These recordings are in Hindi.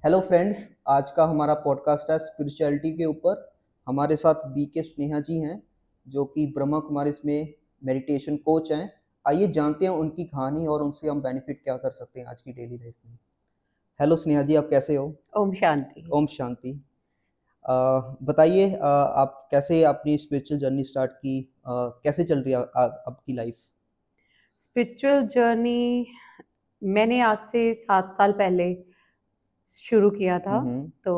हेलो फ्रेंड्स, आज का हमारा पॉडकास्ट है स्पिरिचुअलिटी के ऊपर। हमारे साथ बीके स्नेहा जी हैं, जो कि ब्रह्मा कुमारीज में मेडिटेशन कोच हैं। आइए जानते हैं उनकी कहानी और उनसे हम बेनिफिट क्या कर सकते हैं आज की डेली लाइफ में। हेलो स्नेहा जी, आप कैसे हो? ओम शांति। ओम शांति। बताइए, आप कैसे अपनी स्पिरिचुअल जर्नी स्टार्ट की? कैसे चल रही है आपकी लाइफ? स्पिरिचुअल जर्नी मैंने आज से 7 साल पहले शुरू किया था। हम्म। तो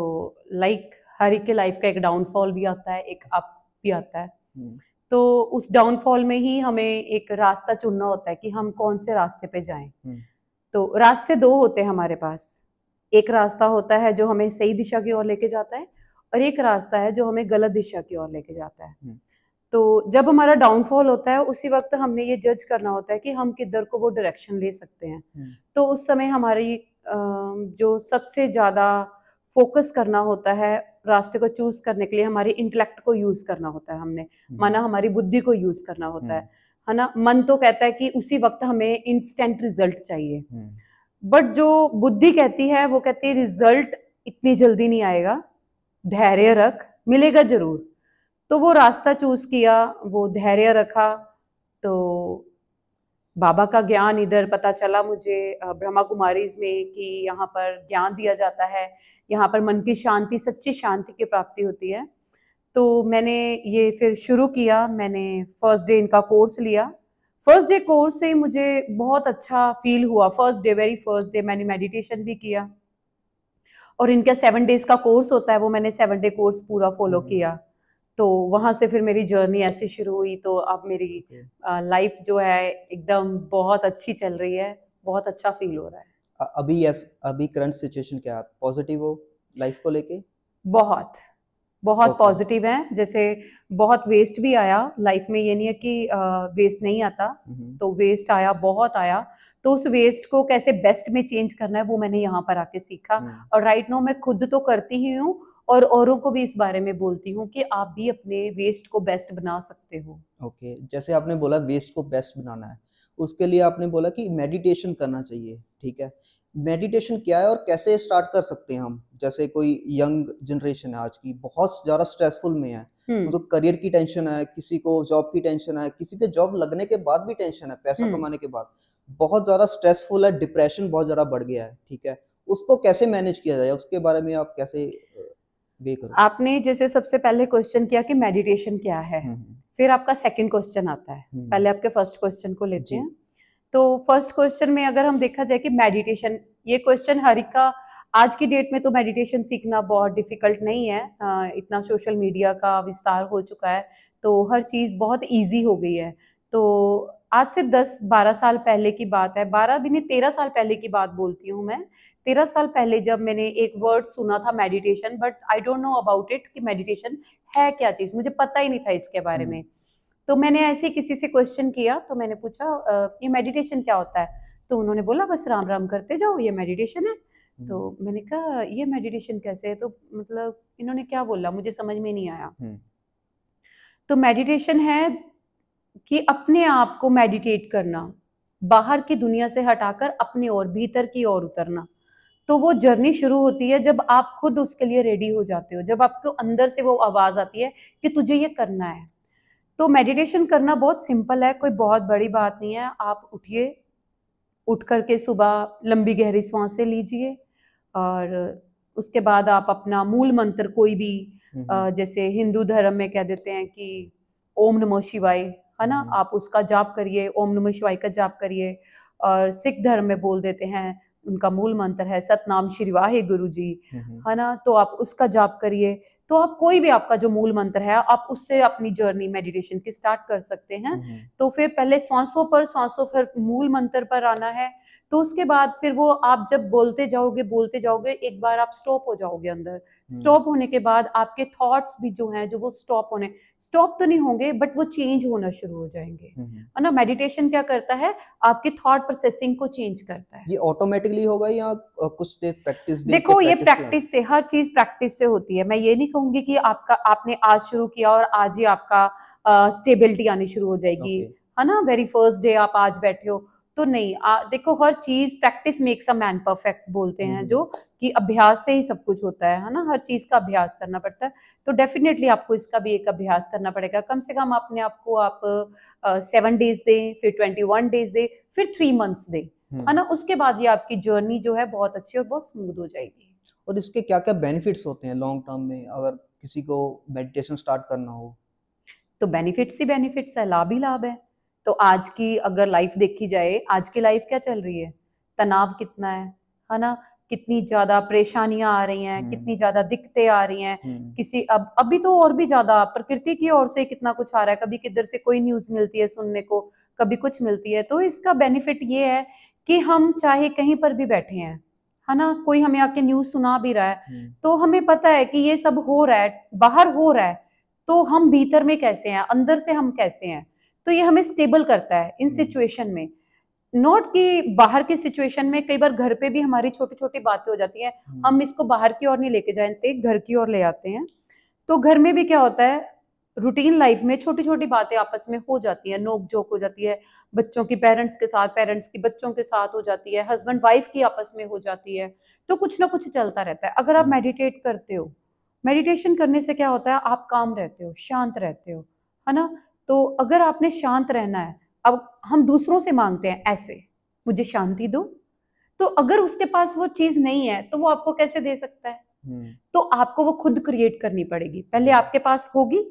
लाइक हर एक के लाइफ का एक डाउनफॉल भी आता है, एक अप भी आता है। हम्म। तो उस डाउनफॉल में ही हमें एक रास्ता चुनना होता है कि हम कौन से रास्ते पे जाएं। हम्म। तो रास्ते दो होते हैं हमारे पास। एक रास्ता होता है जो हमें सही दिशा की ओर लेके जाता है, और एक रास्ता है जो हमें गलत दिशा की ओर लेके जाता है। हम्म। तो जब हमारा डाउनफॉल होता है उसी वक्त हमने ये जज करना होता है कि हम किधर को वो डायरेक्शन ले सकते हैं। हम्म। तो उस समय हमारी जो सबसे ज़्यादा फोकस करना होता है रास्ते को चूज करने के लिए, हमारे इंटेलेक्ट को यूज करना होता है। हमने हम्म। माना हमारी बुद्धि को यूज करना होता हम्म। है ना। मन तो कहता है कि उसी वक्त हमें इंस्टेंट रिजल्ट चाहिए, हम्म। बट जो बुद्धि कहती है वो कहती है रिजल्ट इतनी जल्दी नहीं आएगा, धैर्य रख, मिलेगा जरूर। तो वो रास्ता चूज किया, वो धैर्य रखा। तो बाबा का ज्ञान इधर पता चला मुझे ब्रह्मा कुमारीज में कि यहाँ पर ज्ञान दिया जाता है, यहाँ पर मन की शांति, सच्ची शांति की प्राप्ति होती है। तो मैंने ये फिर शुरू किया। मैंने फर्स्ट डे इनका कोर्स लिया। फर्स्ट डे कोर्स से मुझे बहुत अच्छा फील हुआ। First day, very first day मैंने मेडिटेशन भी किया, और इनका 7 डेज का कोर्स होता है, वो मैंने 7 डे कोर्स पूरा फॉलो हम्म। किया। तो वहां से फिर मेरी जर्नी ऐसी शुरू हुई। तो अब मेरी ओके। लाइफ जो है एकदम बहुत अच्छी चल रही है, बहुत अच्छा फील हो रहा है। अभी करंट सिचुएशन क्या है? पॉजिटिव हो लाइफ को लेके? बहुत बहुत ओके। पॉजिटिव है। जैसे बहुत वेस्ट भी आया लाइफ में, ये नहीं है कि वेस्ट नहीं आता। हम्म। तो वेस्ट आया, बहुत आया। तो उस वेस्ट को कैसे बेस्ट में चेंज करना है वो मैंने यहाँ पर आके सीखा। हम्म। और राइट नाउ मैं खुद तो करती ही हूँ, और औरों को भी इस बारे में बोलती हूँ कि आप भी अपने वेस्ट को बेस्ट बना सकते हो। ओके, जैसे आपने बोला वेस्ट को बेस्ट बनाना है, उसके लिए आपने बोला कि मेडिटेशन करना चाहिए, ठीक है। मेडिटेशन क्या है और कैसे स्टार्ट कर सकते हैं हम? जैसे कोई यंग जनरेशन है आज की, बहुत ज़्यादा स्ट्रेसफुल में है, हम्म। मतलब करियर की टेंशन है, किसी को जॉब की टेंशन है, किसी के जॉब लगने के बाद भी टेंशन है, पैसा हम्म। कमाने के बाद बहुत ज़्यादा स्ट्रेसफुल है, डिप्रेशन बहुत ज़्यादा बढ़ गया है, ठीक है। उसको कैसे मैनेज किया जाए, उसके बारे में आप कैसे वे करो? आपने जैसे सबसे पहले क्वेश्चन किया कि मेडिटेशन क्या है, हम्म। फिर आपका सेकंड क्वेश्चन आता है। हम्म। पहले आपके फर्स्ट क्वेश्चन को लेते जी। हैं। तो फर्स्ट क्वेश्चन में अगर हम देखा जाए कि मेडिटेशन, ये क्वेश्चन हर एक का। आज की डेट में तो मेडिटेशन सीखना बहुत डिफिकल्ट नहीं है। इतना सोशल मीडिया का विस्तार हो चुका है, तो हर चीज़ बहुत इजी हो गई है। तो आज से 10-12 साल पहले की बात है, 12 भी नहीं, 13 साल पहले की बात बोलती हूँ मैं। 13 साल पहले जब मैंने एक वर्ड सुना था meditation, but I don't know about it कि मेडिटेशन है क्या चीज़, मुझे पता ही नहीं था इसके बारे हम्म। में। तो मैंने ऐसे ही किसी से क्वेश्चन किया, तो मैंने पूछा ये मेडिटेशन क्या होता है? तो उन्होंने बोला बस राम राम करते जाओ, ये मेडिटेशन है। हम्म। तो मैंने कहा ये मेडिटेशन कैसे है? तो मतलब इन्होंने क्या बोला मुझे समझ में नहीं आया। हम्म। तो मेडिटेशन है कि अपने आप को मेडिटेट करना, बाहर की दुनिया से हटाकर अपनी ओर, भीतर की ओर उतरना। तो वो जर्नी शुरू होती है जब आप खुद उसके लिए रेडी हो जाते हो, जब आपको अंदर से वो आवाज आती है कि तुझे ये करना है। तो मेडिटेशन करना बहुत सिंपल है, कोई बहुत बड़ी बात नहीं है। आप उठिए, उठ करके सुबह लंबी गहरी सांसें लीजिए, और उसके बाद आप अपना मूल मंत्र कोई भी, हम्म। जैसे हिंदू धर्म में कह देते हैं कि ओम नमः शिवाय, है ना, हम्म। आप उसका जाप करिए, ओम नमः शिवाय का जाप करिए। और सिख धर्म में बोल देते हैं, उनका मूल मंत्र है सतनाम श्री वाहे गुरु जी, हम्म। है ना, तो आप उसका जाप करिए। तो आप कोई भी आपका जो मूल मंत्र है, आप उससे अपनी जर्नी मेडिटेशन की स्टार्ट कर सकते हैं। हम्म। तो फिर पहले श्वासों पर मूल मंत्र पर आना है। तो उसके बाद फिर वो आप जब बोलते जाओगे, एक बार आप स्टॉप हो जाओगे अंदर। हम्म। स्टॉप होने के बाद आपके थॉट्स भी जो हैं, जो वो स्टॉप तो नहीं होंगे, बट वो चेंज होना शुरू हो जाएंगे। हम्म। है ना, मेडिटेशन क्या करता है, आपके थॉट प्रोसेसिंग को चेंज करता है। ये ऑटोमेटिकली होगा या कुछ देर प्रैक्टिस देख के देखो ये प्रैक्टिस के बाद? प्रैक्टिस से, हर चीज प्रैक्टिस से होती है। मैं ये नहीं कहूंगी कि आपका आपने आज शुरू किया और आज ही आपका स्टेबिलिटी आनी शुरू हो जाएगी। ओके। है ना, वेरी फर्स्ट डे आप आज बैठे हो तो नहीं, देखो हर चीज practice makes a man perfect बोलते हैं जो, कि अभ्यास से ही सब कुछ होता है ना, हर चीज का अभ्यास करना पड़ता है। तो डेफिनेटली आपको इसका भी एक अभ्यास करना पड़ेगा, कम से कम अपने आप को आप 7 डेज दें, फिर 21 डेज दें, फिर 3 मंथ्स दें, है ना। उसके बाद ये आपकी जर्नी जो है बहुत अच्छी और बहुत स्मूथ हो जाएगी। और इसके क्या क्या बेनिफिट्स होते हैं लॉन्ग टर्म में, अगर किसी को मेडिटेशन स्टार्ट करना हो? तो बेनिफिट्स ही बेनिफिट्स है, लाभ ही लाभ है। तो आज की अगर लाइफ देखी जाए, आज की लाइफ क्या चल रही है, तनाव कितना है ना, कितनी ज्यादा परेशानियां आ रही हैं, कितनी ज्यादा दिक्कतें आ रही हैं, किसी अब अभी तो और भी ज्यादा प्रकृति की ओर से कितना कुछ आ रहा है, कभी किधर से कोई न्यूज मिलती है सुनने को, कभी कुछ मिलती है। तो इसका बेनिफिट ये है कि हम चाहे कहीं पर भी बैठे हैं, है ना, कोई हमें आके न्यूज सुना भी रहा है, तो हमें पता है कि ये सब हो रहा है, बाहर हो रहा है, तो हम भीतर में कैसे हैं, अंदर से हम कैसे हैं। तो ये हमें स्टेबल करता है इन सिचुएशन में। नॉट कि बाहर की सिचुएशन में, कई बार घर पे भी हमारी छोटी छोटी बातें हो जाती हैं, हम इसको बाहर की ओर नहीं लेके जाते, घर की ओर ले आते हैं। तो घर में भी क्या होता है, रूटीन लाइफ में छोटी छोटी बातें आपस में हो जाती है, नोक झोंक हो जाती है, बच्चों की पेरेंट्स के साथ, पेरेंट्स की बच्चों के साथ हो जाती है, हस्बैंड वाइफ की आपस में हो जाती है। तो कुछ ना कुछ चलता रहता है। अगर आप मेडिटेट करते हो, मेडिटेशन करने से क्या होता है, आप काम रहते हो, शांत रहते हो, है ना। तो अगर आपने शांत रहना है, अब हम दूसरों से मांगते हैं ऐसे, मुझे शांति दो, तो अगर उसके पास वो चीज नहीं है तो वो आपको कैसे दे सकता है। तो आपको वो खुद क्रिएट करनी पड़ेगी, पहले आपके पास होगी,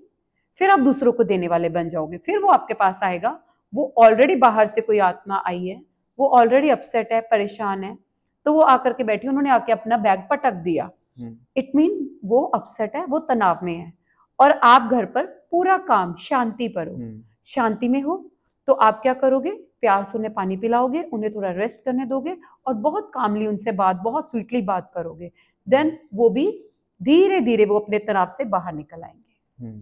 फिर आप दूसरों को देने वाले बन जाओगे, फिर वो आपके पास आएगा। वो ऑलरेडी बाहर से कोई आत्मा आई है, वो ऑलरेडी अपसेट है, परेशान है, तो वो आकर के बैठी, उन्होंने आके अपना बैग पटक दिया, इट मीन वो अपसेट है, वो तनाव में है, और आप घर पर पूरा काम शांति पर हो, शांति में हो। तो आप क्या करोगे, प्यार से उन्हें पानी पिलाओगे, उन्हें थोड़ा रेस्ट करने दोगे, और बहुत कामली उनसे बात, बहुत स्वीटली बात करोगे, देन वो भी धीरे धीरे वो अपने तनाव से बाहर निकल आएंगे।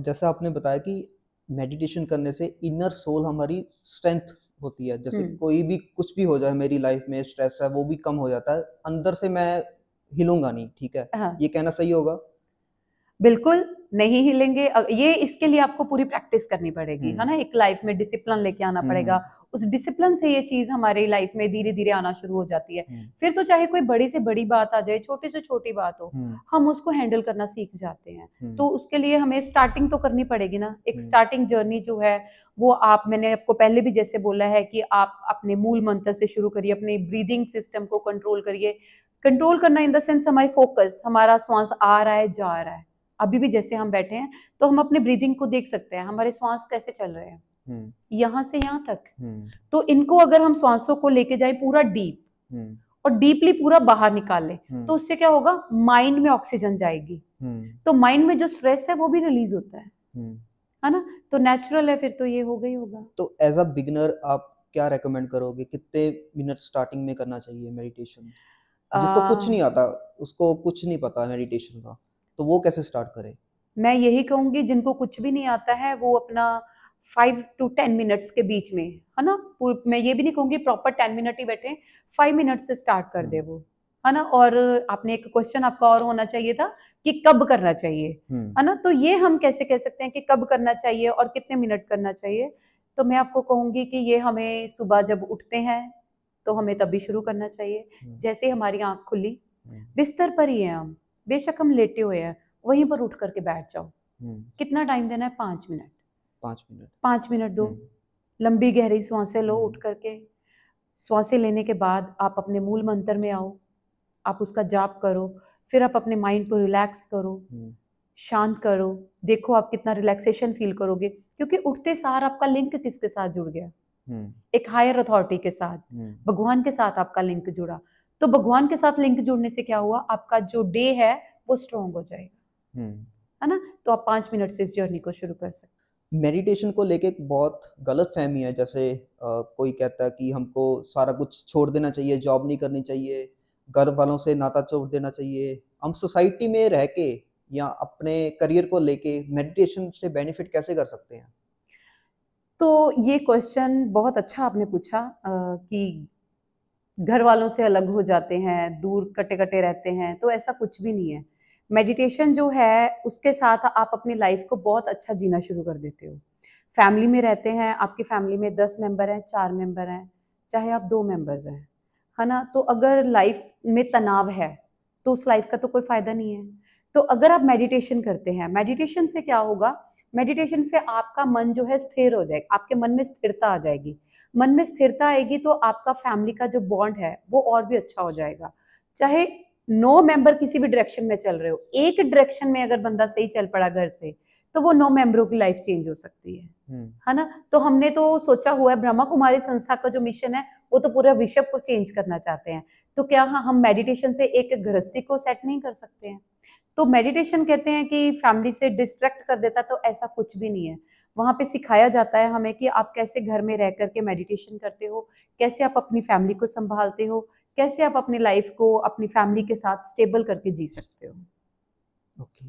जैसा आपने बताया कि मेडिटेशन करने से इनर सोल हमारी स्ट्रेंथ होती है, जैसे कोई भी कुछ भी हो जाए मेरी लाइफ में, स्ट्रेस है वो भी कम हो जाता है, अंदर से मैं हिलूंगा नहीं, ठीक है। हाँ। ये कहना सही होगा? बिल्कुल नहीं हिलेंगे। ये इसके लिए आपको पूरी प्रैक्टिस करनी पड़ेगी, है ना, एक लाइफ में डिसिप्लिन लेके आना पड़ेगा। उस डिसिप्लिन से ये चीज हमारी लाइफ में धीरे धीरे आना शुरू हो जाती है। फिर तो चाहे कोई बड़ी से बड़ी बात आ जाए, छोटी से छोटी बात हो, हम उसको हैंडल करना सीख जाते हैं। तो उसके लिए हमें स्टार्टिंग तो करनी पड़ेगी ना, एक स्टार्टिंग जर्नी जो है वो आप, मैंने आपको पहले भी जैसे बोला है कि आप अपने मूल मंत्र से शुरू करिए, अपने ब्रीदिंग सिस्टम को कंट्रोल करिए। कंट्रोल करना इन द सेंस हमारी फोकस, हमारा श्वास आ रहा है, जा रहा है। अभी भी जैसे हम बैठे हैं तो हम अपने ब्रीदिंग को देख सकते हैं, हमारे श्वास कैसे चल रहे हैं, यहाँ से यहाँ तक। तो इनको अगर हम श्वासों को लेके जाए पूरा डीप, और डीपली पूरा बाहर निकाल ले, तो उससे क्या होगा, माइंड में ऑक्सीजन जाएगी, तो माइंड में जो स्ट्रेस है वो भी रिलीज होता है ना। तो नेचुरल है, फिर तो ये होगा ही होगा। तो एज अ बिगिनर आप क्या रेकमेंड करोगे, कितने मिनट स्टार्टिंग में करना चाहिए मेडिटेशन? जिसको कुछ नहीं आता, उसको कुछ नहीं पता मेडिटेशन का, तो वो कैसे स्टार्ट करे? मैं यही कहूंगी, जिनको कुछ भी नहीं आता है वो अपना 5 to 10 मिनट्स के बीच में, है ना, मैं ये भी नहीं कहूंगी प्रॉपर 10 मिनट ही बैठे, 5 मिनट से स्टार्ट कर दे वो, है ना। और आपने एक क्वेश्चन आपका और होना चाहिए था कि कब करना चाहिए, है ना। तो ये हम कैसे कह सकते हैं कि कब करना चाहिए और कितने मिनट करना चाहिए। तो मैं आपको कहूंगी कि ये हमें सुबह जब उठते हैं तो हमें तभी शुरू करना चाहिए, जैसे हमारी आंख खुली, बिस्तर पर ही है हम, बेशक हम लेटे हुए हैं, वहीं पर उठ करके बैठ जाओ। कितना टाइम देना है, 5 मिनट। 5 मिनट दो, लंबी गहरी सांसें लो, उठ करके सांसें लेने के बाद आप अपने मूल मंत्र में आओ, आप उसका जाप करो, फिर आप अपने माइंड को रिलैक्स करो, शांत करो, देखो आप कितना रिलैक्सेशन फील करोगे, क्योंकि उठते सार आपका लिंक किसके साथ जुड़ गया, एक हायर अथॉरिटी के साथ, भगवान के साथ आपका लिंक जुड़ा। तो भगवान के साथ लिंक जुड़ने से क्या हुआ, आपका जो डे है वो स्ट्रॉन्ग हो जाएगा, है ना। तो आप 5 मिनट से इस जर्नी को शुरू कर सकते। मेडिटेशन को लेके एक बहुत गलत फहमी है, जैसे कोई कहता है कि हमको सारा कुछ छोड़ देना चाहिए, जॉब नहीं करनी चाहिए, घर वालों से नाता छोड़ देना चाहिए। हम सोसाइटी में रह के या अपने करियर को लेके मेडिटेशन से बेनिफिट कैसे कर सकते हैं? तो ये क्वेश्चन बहुत अच्छा आपने पूछा, कि घर वालों से अलग हो जाते हैं, दूर कटे कटे रहते हैं, तो ऐसा कुछ भी नहीं है। मेडिटेशन जो है उसके साथ आप अपनी लाइफ को बहुत अच्छा जीना शुरू कर देते हो। फैमिली में रहते हैं, आपकी फैमिली में 10 मेंबर हैं, 4 मेंबर हैं, चाहे आप 2 मेंबर्स हैं, है ना? तो अगर लाइफ में तनाव है तो उस लाइफ का तो कोई फायदा नहीं है। तो अगर आप मेडिटेशन करते हैं, मेडिटेशन से क्या होगा, मेडिटेशन से आपका मन जो है स्थिर हो जाएगा, आपके मन में स्थिरता आ जाएगी। मन में स्थिरता आएगी तो आपका फैमिली का जो बॉन्ड है वो और भी अच्छा हो जाएगा। चाहे 9 मेंबर किसी भी डायरेक्शन में चल रहे हो, एक डायरेक्शन में अगर बंदा सही चल पड़ा घर से, तो वो 9 मेंबरों की लाइफ चेंज हो सकती है ना? तो हमने तो सोचा हुआ है, ब्रह्मा कुमारी संस्था का जो मिशन है वो तो पूरा विश्व को चेंज करना चाहते हैं। तो क्या हम मेडिटेशन से एक गृहस्थी को सेट नहीं कर सकते हैं? तो मेडिटेशन कहते हैं कि फैमिली से डिस्ट्रैक्ट कर देता, तो ऐसा कुछ भी नहीं है। वहां पे सिखाया जाता है हमें कि आप कैसे घर में रह करके मेडिटेशन करते हो, कैसे आप अपनी फैमिली को संभालते हो, कैसे आप अपनी लाइफ को अपनी फैमिली के साथ स्टेबल करके जी सकते हो। ओके।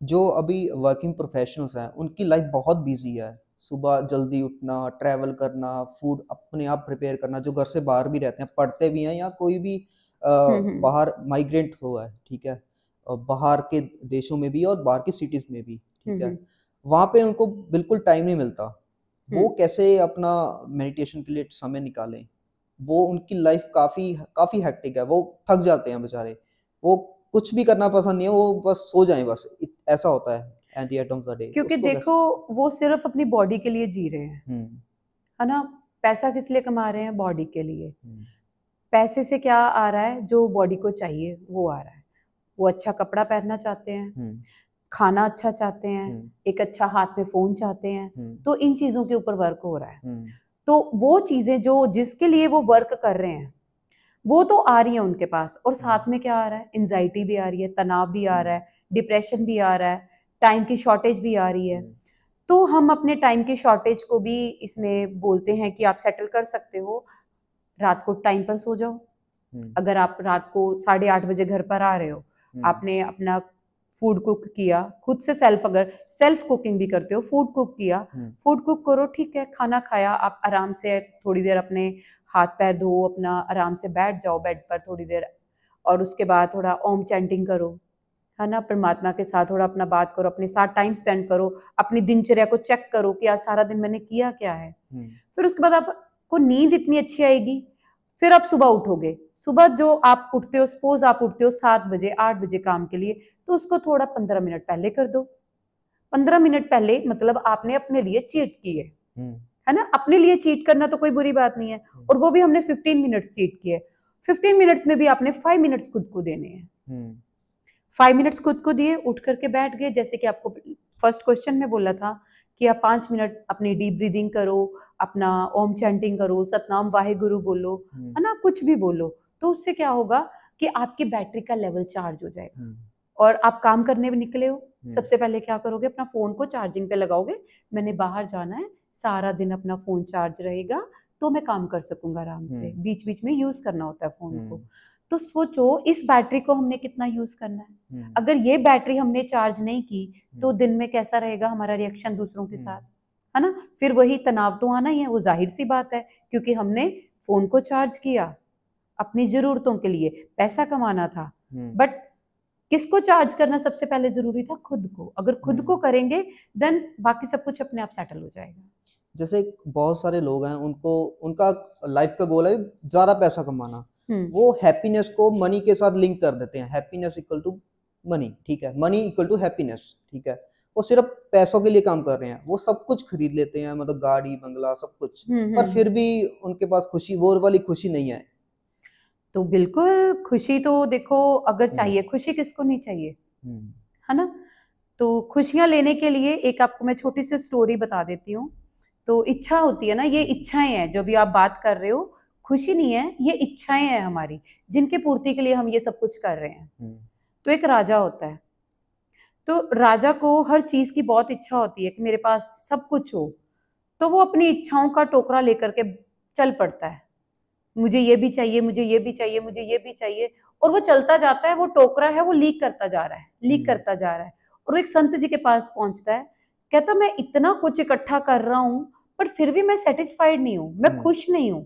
जो अभी वर्किंग प्रोफेशनल्स हैं उनकी लाइफ बहुत बिजी है, सुबह जल्दी उठना, ट्रैवल करना, फूड अपने आप प्रिपेयर करना, जो घर से बाहर भी रहते हैं, पढ़ते भी हैं या कोई भी हम्म। बाहर माइग्रेंट हुआ है, ठीक है, बाहर के देशों में भी और बाहर की सिटीज़ में भी, ठीक है, हम्म। वहाँ पे उनको बिल्कुल टाइम नहीं मिलता। वो हम्म। कैसे अपना मेडिटेशन के लिए समय निकालें? वो उनकी लाइफ काफ़ी काफ़ी हेक्टिक है, वो थक जाते हैं बेचारे, वो कुछ भी करना पसंद नहीं है, वो बस सो जाएँ बस, ऐसा होता है at the end of the day, क्योंकि उसको देखो, कैसे? वो सिर्फ अपनी बॉडी के लिए जी रहे हैं, हुँ, है ना? पैसा किस लिए कमा रहे हैं? बॉडी के लिए। हुँ, पैसे से क्या आ रहा है? जो बॉडी को चाहिए वो आ रहा है। वो अच्छा कपड़ा पहनना चाहते हैं, हुँ, खाना अच्छा चाहते हैं, हुँ, एक अच्छा हाथ में फ़ोन चाहते हैं, हुँ, तो इन चीज़ों के ऊपर वर्क हो रहा है। हुँ, तो वो चीज़ें जो जिसके लिए वो वर्क कर रहे हैं, वो तो आ रही है उनके पास, और हुँ, साथ में क्या आ रहा है? एंग्जायटी भी आ रही है, तनाव भी आ रहा हुँ, है, डिप्रेशन भी आ रहा है, टाइम की शॉर्टेज भी आ रही है। हुँ, तो हम अपने टाइम की शॉर्टेज को भी इसमें बोलते हैं कि आप सेटल कर सकते हो, रात को टाइम पर सो जाओ। हुँ, अगर आप रात को 8:30 बजे घर पर आ रहे हो, हुँ, आपने अपना फूड कुक किया, खुद से सेल्फ, अगर सेल्फ कुकिंग भी करते हो, फूड कुक किया, हुँ, फूड कुक करो, ठीक है, खाना खाया, आप आराम से थोड़ी देर अपने हाथ-पैर धो, अपना आराम से बैठ जाओ बेड पर थोड़ी देर, और उसके बाद थोड़ा ओम चैंटिंग करो, है ना? परमात्मा के साथ थोड़ा अपना बात करो, अपने साथ टाइम स्पेंड करो, अपनी दिनचर्या को चेक करो कि आज सारा दिन मैंने किया क्या है। हुँ, फिर उसके बाद आपको नींद इतनी अच्छी आएगी, फिर आप सुबह उठोगे। सुबह जो आप उठते हो, सपोज़ आप उठते हो 7 बजे, 8 बजे काम के लिए, तो उसको थोड़ा 15 मिनट पहले कर दो। 15 मिनट पहले मतलब आपने अपने लिए चीट की हुँ, है ना? अपने लिए चीट करना तो कोई बुरी बात नहीं है, हुँ, और वो भी हमने 15 मिनट्स चीट किए। 15 मिनट्स में भी आपने 5 मिनट्स खुद को देने हैं। हुँ, 5 मिनट्स खुद को दिए, उठ करके बैठ गए, जैसे कि आपको फर्स्ट क्वेश्चन में बोला था कि आप 5 मिनट अपनी डीप ब्रीदिंग करो, अपना ओम चैंटिंग करो, सतनाम वाहेगुरु बोलो, हुँ, है ना? कुछ भी बोलो, तो उससे क्या होगा कि आपकी बैटरी का लेवल चार्ज हो जाएगा, हुँ, और आप काम करने भी निकले हो, हुँ, सबसे पहले क्या करोगे? अपना फ़ोन को चार्जिंग पे लगाओगे, मैंने बाहर जाना है, सारा दिन अपना फ़ोन चार्ज रहेगा, तो मैं काम कर सकूँगा आराम से, हुँ, बीच-बीच में यूज़ करना होता है फ़ोन हुँ, को। तो सोचो इस बैटरी को हमने कितना यूज़ करना है? हुँ, अगर ये बैटरी हमने चार्ज नहीं की, हुँ, तो दिन में कैसा रहेगा हमारा रिएक्शन दूसरों के हुँ, साथ, है ना? फिर वही तनाव तो आना ही है, वो ज़ाहिर-सी बात है, क्योंकि हमने फ़ोन को चार्ज किया, अपनी ज़रूरतों के लिए, पैसा कमाना था, हुँ, बट किसको चार्ज करना सबसे पहले ज़रूरी था? खुद को। अगर खुद को हुँ। करेंगे, देन बाकी सब कुछ अपने आप सेटल हो जाएगा। जैसे बहुत सारे लोग हैं, उनको उनका लाइफ का गोल है ज़्यादा पैसा कमाना। हुँ। वो हैप्पीनेस को मनी के साथ लिंक कर देते हैं, हैप्पीनेस इक्वल टू मनी, ठीक है? मनी इक्वल टू हैप्पीनेस, ठीक है? वो सिर्फ़ पैसों के लिए काम कर रहे हैं, वो सब कुछ खरीद लेते हैं, मतलब गाड़ी, बंगला सब कुछ, हुँ, पर हुँ। फिर भी उनके पास खुशी, वो वाली खुशी नहीं है। तो बिल्कुल, खुशी तो देखो अगर हुँ, चाहिए, खुशी किसको नहीं चाहिए, हुँ, है ना? तो खुशियाँ लेने के लिए एक आपको मैं छोटी-सी स्टोरी बता देती हूँ। तो इच्छा होती है ना, ये हुँ, इच्छाएँ हैं, जो भी आप बात कर रहे हो, खुशी नहीं है, ये इच्छाएँ हैं हमारी, जिनकी पूर्ति के लिए हम ये सब कुछ कर रहे हैं। हुँ, तो एक राजा होता है, तो राजा को हर चीज़ की बहुत इच्छा होती है कि मेरे पास सब कुछ हो, तो वो अपनी इच्छाओं का टोकरा लेकर के चल पड़ता है। मुझे ये भी चाहिए, मुझे ये भी चाहिए, मुझे ये भी चाहिए, और वो चलता जाता है, वो टोकरा है वो लीक करता जा रहा है, लीक हुँ, करता जा रहा है, और वो एक संत जी के पास पहुँचता है, कहता मैं इतना कुछ इकट्ठा कर रहा हूँ, पर फिर भी मैं सैटिस्फाइड नहीं हूँ, मैं हुँ, खुश नहीं हूँ।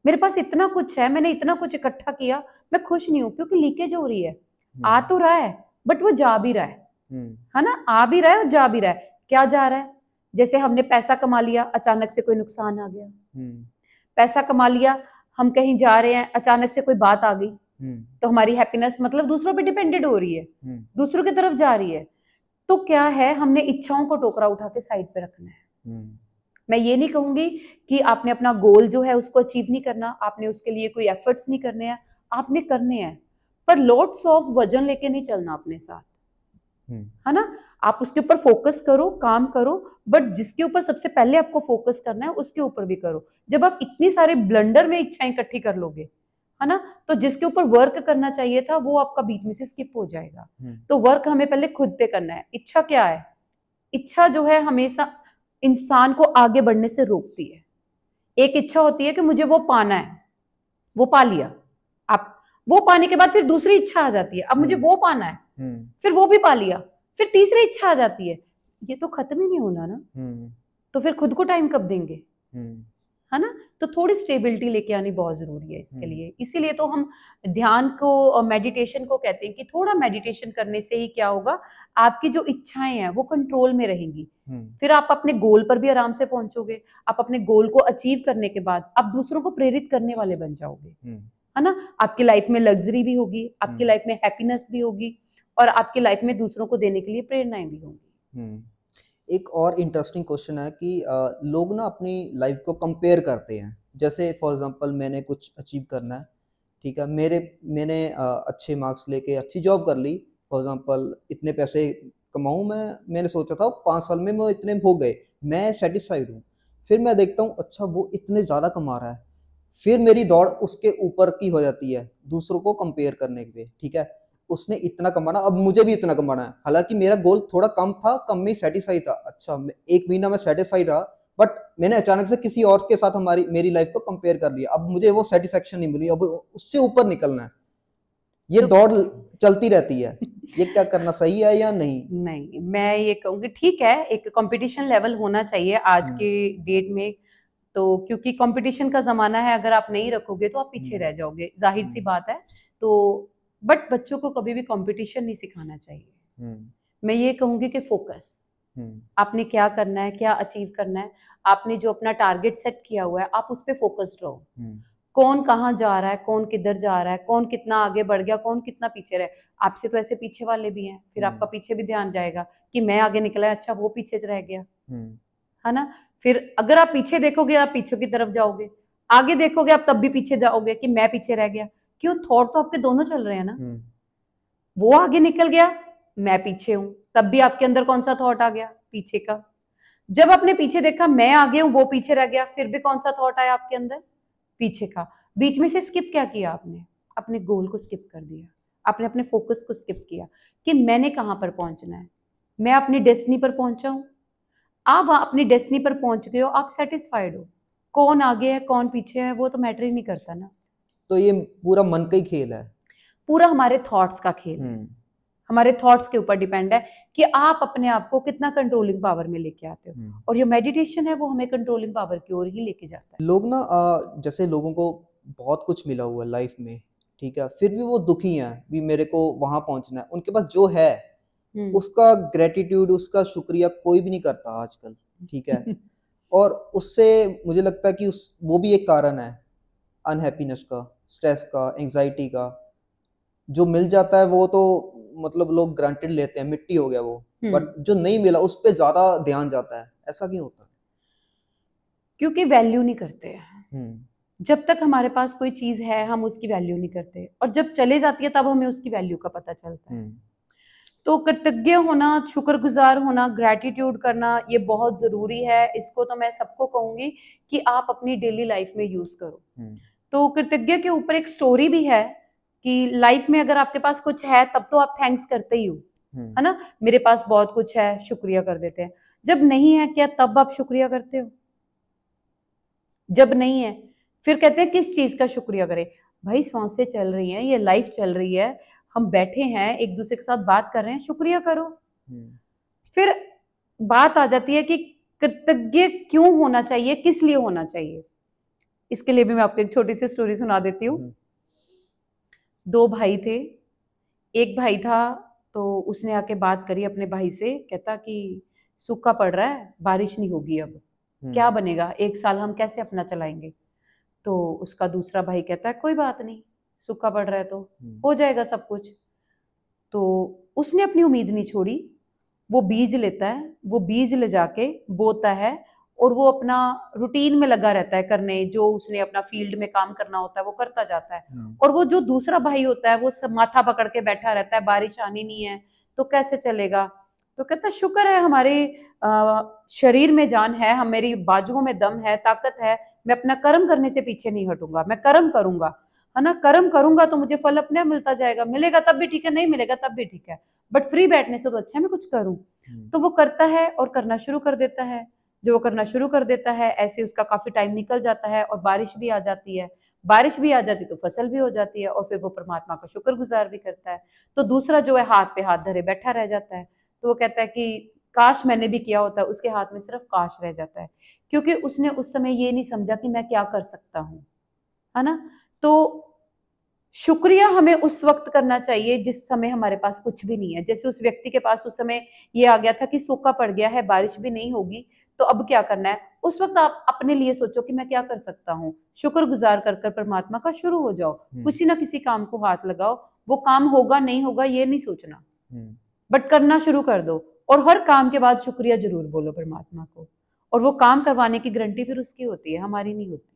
मेरे पास इतना कुछ है, मैंने इतना कुछ इकट्ठा किया, मैं खुश नहीं हूँ क्योंकि लीकेज हो रही है। हुँ, आ तो रहा है, बट वो जा भी रहा है। है ना, आ भी रहा है और जा भी रहा है। क्या जा रहा है? जैसे हमने पैसा कमा लिया, अचानक से कोई नुकसान आ गया। पैसा कमा लिया, हम कहीं जा रहे हैं, अचानक से कोई बात आ गई, तो हमारी हैप्पीनेस मतलब दूसरों पे डिपेंडेंट हो रही है, दूसरों की तरफ जा रही है। तो क्या है, हमने इच्छाओं को टोकरा उठा के साइड पे रखना है। मैं ये नहीं कहूंगी कि आपने अपना गोल जो है उसको अचीव नहीं करना, आपने उसके लिए कोई एफर्ट्स नहीं करने हैं, आपने करने हैं, पर लॉट्स ऑफ वजन लेके नहीं चलना अपने साथ, है ना। आप उसके ऊपर फोकस करो, काम करो, बट जिसके ऊपर सबसे पहले आपको फोकस करना है उसके ऊपर भी करो। जब आप इतनी सारे ब्लंडर में इच्छाएं इकट्ठी कर लोगे, है ना, तो जिसके ऊपर वर्क करना चाहिए था वो आपका बीच में से स्किप हो जाएगा। तो वर्क हमें पहले खुद पे करना है। इच्छा क्या है? इच्छा जो है हमेशा इंसान को आगे बढ़ने से रोकती है। एक इच्छा होती है कि मुझे वो पाना है, वो पा लिया, आप वो पाने के बाद फिर दूसरी इच्छा आ जाती है, अब मुझे वो पाना है, फिर वो भी पा लिया, फिर तीसरी इच्छा आ जाती है। ये तो खत्म ही नहीं होना ना, तो फिर खुद को टाइम कब देंगे, है ना। तो थोड़ी स्टेबिलिटी लेके आनी बहुत जरूरी है इसके लिए। इसीलिए तो हम ध्यान को और मेडिटेशन को कहते हैं कि थोड़ा मेडिटेशन करने से ही क्या होगा, आपकी जो इच्छाएं हैं वो कंट्रोल में रहेंगी। फिर आप अपने गोल पर भी आराम से पहुंचोगे। आप अपने गोल को अचीव करने के बाद आप दूसरों को प्रेरित करने वाले बन जाओगे, है ना। आपकी लाइफ में लग्जरी भी होगी, आपकी लाइफ में हैप्पीनेस भी होगी, और आपकी लाइफ में दूसरों को देने के लिए प्रेरणाएं भी होंगी। एक और इंटरेस्टिंग क्वेश्चन है कि लोग ना अपनी लाइफ को कंपेयर करते हैं। जैसे फॉर एग्जांपल मैंने कुछ अचीव करना है, ठीक है, मैंने अच्छे मार्क्स लेके अच्छी जॉब कर ली, फॉर एग्जांपल इतने पैसे कमाऊं मैंने सोचा था 5 साल में मैं इतने हो गए, मैं सेटिस्फाइड हूँ। फिर मैं देखता हूँ अच्छा वो इतने ज़्यादा कमा रहा है, फिर मेरी दौड़ उसके ऊपर की हो जाती है, दूसरों को कंपेयर करने पे, ठीक है। उसने इतना कमाना, अब मुझे भी इतना कमाना है। हालांकि मेरा गोल थोड़ा कम था, कम में सेटिस्फाई था। अच्छा 1 महीना में सेटिस्फाई रहा, बट मैंने अचानक से किसी और के साथ मेरी लाइफ को कंपेयर कर लिया। अब मुझे वो सेटिस्फेक्शन नहीं मिली, अब उससे ऊपर निकलना है। ये तो दौड़ चलती रहती है। ये क्या करना सही है या नहीं? नहीं, मैं ये कहूंगी ठीक है, एक कंपटीशन लेवल होना चाहिए आज के डेट में। तो क्योंकि कंपटीशन का जमाना है, अगर आप नहीं रखोगे तो आप पीछे रह जाओगे, जाहिर सी बात है। तो बट बच्चों को कभी भी कंपटीशन नहीं सिखाना चाहिए। मैं ये कहूंगी कि फोकस, आपने क्या करना है, क्या अचीव करना है, आपने जो अपना टारगेट सेट किया हुआ है आप उस पर फोकस्ड रहो। कौन कहाँ जा रहा है, कौन किधर जा रहा है, कौन कितना आगे बढ़ गया, कौन कितना पीछे रहे। आपसे तो ऐसे पीछे वाले भी हैं, फिर आपका पीछे भी ध्यान जाएगा कि मैं आगे निकला, अच्छा वो पीछे रह गया, है ना। फिर अगर आप पीछे देखोगे आप पीछे की तरफ जाओगे, आगे देखोगे आप तब भी पीछे जाओगे कि मैं पीछे रह गया। क्यों? थॉट तो आपके दोनों चल रहे हैं ना। वो आगे निकल गया, मैं पीछे हूं, तब भी आपके अंदर कौन सा थॉट आ गया? पीछे का। जब आपने पीछे देखा मैं आगे हूं, वो पीछे रह गया, फिर भी कौन सा थॉट आया आपके अंदर? पीछे का। बीच में से स्किप क्या किया आपने? अपने गोल को स्किप कर दिया, आपने अपने फोकस को स्किप किया कि मैंने कहां पर पहुंचना है, मैं अपनी डेस्टिनी पर पहुंचा हूं। आप अपनी डेस्टिनी पर पहुंच गए हो, आप सेटिस्फाइड हो। कौन आगे है कौन पीछे है वो तो मैटर ही नहीं करता ना। तो ये पूरा मन का ही खेल है, पूरा हमारे थॉट्स का खेल है। हमारे थॉट्स के ऊपर डिपेंड है कि आप अपने आप को कितना कंट्रोलिंग पावर में लेके आते हो। और ये मेडिटेशन है वो हमें कंट्रोलिंग पावर की ओर ही लेके जाता है। लोग ना जैसे लोगों को बहुत कुछ मिला हुआ है लाइफ में, ठीक है, फिर भी वो दुखी हैं भी मेरे को वहां पहुंचना है। उनके पास जो है उसका ग्रेटिट्यूड, उसका शुक्रिया कोई भी नहीं करता आजकल, ठीक है। और उससे मुझे लगता है कि वो भी एक कारण है अनहैप्पीनेस का, स्ट्रेस का, एंजाइटी का। जो मिल जाता है वो तो मतलब लोग ग्रांटेड लेते हैं, मिट्टी हो गया वो, बट जो नहीं मिला उस पर ज्यादा ध्यान जाता है। ऐसा क्यों होता है? क्योंकि वैल्यू नहीं करते हैं। जब तक हमारे पास कोई चीज है हम उसकी वैल्यू नहीं करते, और जब चले जाती है तब हमें उसकी वैल्यू का पता चलता है। तो कृतज्ञ होना, शुक्रगुजार होना, ग्रैटिट्यूड करना ये बहुत जरूरी है। इसको तो मैं सबको कहूंगी कि आप अपनी डेली लाइफ में यूज करो। तो कृतज्ञ के ऊपर एक स्टोरी भी है कि लाइफ में अगर आपके पास कुछ है तब तो आप थैंक्स करते ही हो, है ना। मेरे पास बहुत कुछ है, शुक्रिया कर देते हैं। जब नहीं है क्या तब आप शुक्रिया करते हो? जब नहीं है फिर कहते हैं किस चीज का शुक्रिया करें? भाई सांसें चल रही हैं, ये लाइफ चल रही है, हम बैठे हैं एक दूसरे के साथ बात कर रहे हैं, शुक्रिया करो। फिर बात आ जाती है कि कृतज्ञ क्यों होना चाहिए, किस लिए होना चाहिए। इसके लिए भी मैं आपको एक छोटी सी स्टोरी सुना देती हूँ। 2 भाई थे। एक भाई था तो उसने आके बात करी अपने भाई से, कहता कि सूखा पड़ रहा है, बारिश नहीं होगी अब, क्या बनेगा, 1 साल हम कैसे अपना चलाएंगे। तो उसका दूसरा भाई कहता है कोई बात नहीं, सूखा पड़ रहा है तो हो जाएगा सब कुछ। तो उसने अपनी उम्मीद नहीं छोड़ी, वो बीज लेता है, वो बीज ले जाके बोता है और वो अपना रूटीन में लगा रहता है करने, जो उसने अपना फील्ड में काम करना होता है वो करता जाता है। और वो जो दूसरा भाई होता है वो सब माथा पकड़ के बैठा रहता है, बारिश आनी नहीं है तो कैसे चलेगा। तो कहता शुक्र है हमारे शरीर में जान है, हम मेरी बाजुओं में दम है, ताकत है, मैं अपना कर्म करने से पीछे नहीं हटूंगा, मैं कर्म करूंगा, है ना, कर्म करूंगा तो मुझे फल अपने आप मिलता जाएगा, मिलेगा तब भी ठीक है, नहीं मिलेगा तब भी ठीक है, बट फ्री बैठने से तो अच्छा है मैं कुछ करूं। तो वो करता है और करना शुरू कर देता है। जो वो करना शुरू कर देता है, ऐसे उसका काफी टाइम निकल जाता है और बारिश भी आ जाती है। बारिश भी आ जाती तो फसल भी हो जाती है और फिर वो परमात्मा का शुक्रगुजार भी करता है। तो दूसरा जो है हाथ पे हाथ धरे बैठा रह जाता है। तो वो कहता है कि काश मैंने भी किया होता, उसके हाथ में सिर्फ काश रह जाता है, क्योंकि उसने उस समय ये नहीं समझा कि मैं क्या कर सकता हूँ, है ना। तो शुक्रिया हमें उस वक्त करना चाहिए जिस समय हमारे पास कुछ भी नहीं है। जैसे उस व्यक्ति के पास उस समय ये आ गया था कि सूखा पड़ गया है, बारिश भी नहीं होगी, तो अब क्या करना है। उस वक्त आप अपने लिए सोचो कि मैं क्या कर सकता हूँ, शुक्रगुजार कर कर परमात्मा का शुरू हो जाओ, किसी ना किसी काम को हाथ लगाओ। वो काम होगा नहीं होगा ये नहीं सोचना, बट करना शुरू कर दो। और हर काम के बाद शुक्रिया जरूर बोलो परमात्मा को, और वो काम करवाने की गारंटी फिर उसकी होती है, हमारी नहीं होती।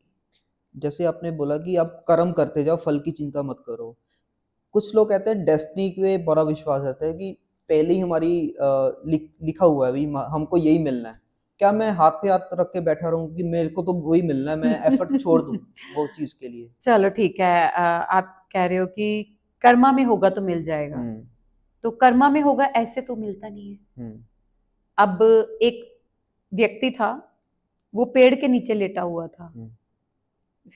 जैसे आपने बोला कि आप कर्म करते जाओ, फल की चिंता मत करो। कुछ लोग कहते हैं डेस्टिनी पे बड़ा विश्वास रहता है कि पहले ही हमारी लिखा हुआ है, हमको यही मिलना है। क्या मैं हाथ पे हाथ रख के बैठा रहूं कि मेरे को तो वही मिलना है, मैं एफर्ट छोड़ दूं वो चीज के लिए? चलो ठीक है, आप कह रहे हो कि कर्मा में होगा तो मिल जाएगा, तो कर्मा में होगा ऐसे तो मिलता नहीं है। अब एक व्यक्ति था, वो पेड़ के नीचे लेटा हुआ था,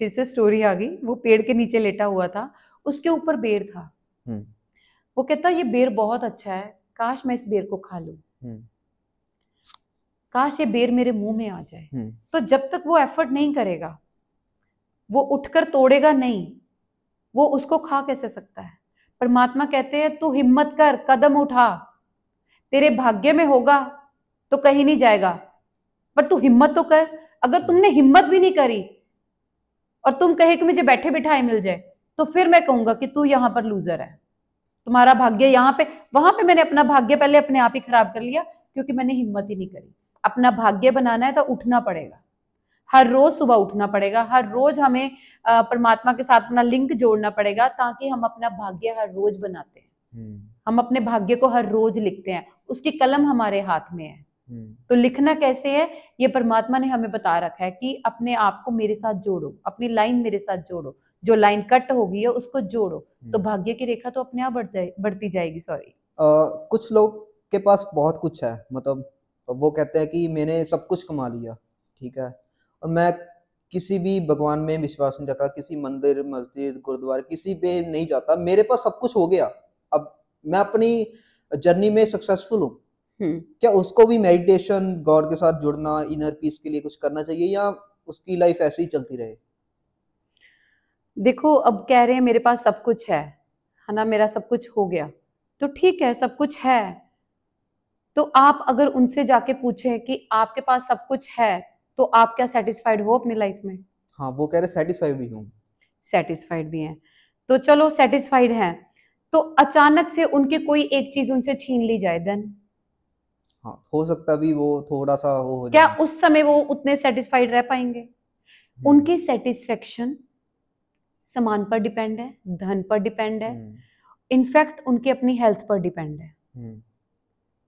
फिर से स्टोरी आ गई, वो पेड़ के नीचे लेटा हुआ था, उसके ऊपर बेर था। वो कहता ये बेर बहुत अच्छा है, काश मैं इस बेर को खा लूं, काश ये बेर मेरे मुंह में आ जाए। तो जब तक वो एफर्ट नहीं करेगा, वो उठकर तोड़ेगा नहीं, वो उसको खा कैसे सकता है। परमात्मा कहते हैं तू हिम्मत कर, कदम उठा, तेरे भाग्य में होगा तो कहीं नहीं जाएगा, पर तू हिम्मत तो कर। अगर तुमने हिम्मत भी नहीं करी और तुम कहे कि मुझे बैठे बिठाए मिल जाए, तो फिर मैं कहूंगा कि तू यहां पर लूजर है, तुम्हारा भाग्य यहाँ पे, वहां पे मैंने अपना भाग्य पहले अपने आप ही खराब कर लिया, क्योंकि मैंने हिम्मत ही नहीं करी। अपना भाग्य बनाना है तो उठना पड़ेगा, हर रोज सुबह उठना पड़ेगा, हर रोज हमें परमात्मा के साथ अपना लिंक जोड़ना पड़ेगा, ताकि हम अपना भाग्य हर रोज बनाते हैं। हम अपने भाग्य को हर रोज लिखते हैं, उसकी कलम हमारे हाथ में है। तो लिखना कैसे है, ये परमात्मा ने हमें बता रखा है कि अपने आप को मेरे साथ जोड़ो, अपनी लाइन मेरे साथ जोड़ो, जो लाइन कट हो गई है उसको जोड़ो, तो भाग्य की रेखा तो अपने आप बढ़ती जाएगी। सॉरी, कुछ लोग के पास बहुत कुछ है, मतलब वो कहते हैं कि मैंने सब कुछ कमा लिया, ठीक है, और मैं किसी भी भगवान में विश्वास नहीं रखा, किसी मंदिर मस्जिद गुरुद्वारे किसी पे नहीं जाता, मेरे पास सब कुछ हो गया, अब मैं अपनी जर्नी में सक्सेसफुल हूँ। क्या उसको भी मेडिटेशन, गॉड के साथ जुड़ना, इनर पीस के लिए कुछ करना चाहिए, या उसकी लाइफ ऐसे ही चलती रहे? देखो, अब कह रहे हैं मेरे पास सब कुछ है ना, मेरा सब कुछ हो गया, तो ठीक है सब कुछ है, तो आप अगर उनसे जाके पूछें कि आपके पास सब कुछ है तो आप क्या सेटिस्फाइड हो अपनी लाइफ में? हाँ, वो कह रहे सेटिस्फाइड भी हूँ। सेटिस्फाइड भी हैं, तो चलो सेटिस्फाइड हैं, तो अचानक से उनकी कोई एक चीज उनसे छीन ली जाए, देन हाँ, हो सकता भी वो थोड़ा सा वो हो क्या जाए। उस समय वो उतने सेटिस्फाइड रह पाएंगे? उनकी सेटिस्फेक्शन सामान पर डिपेंड है, धन पर डिपेंड है, इनफैक्ट उनकी अपनी हेल्थ पर डिपेंड है।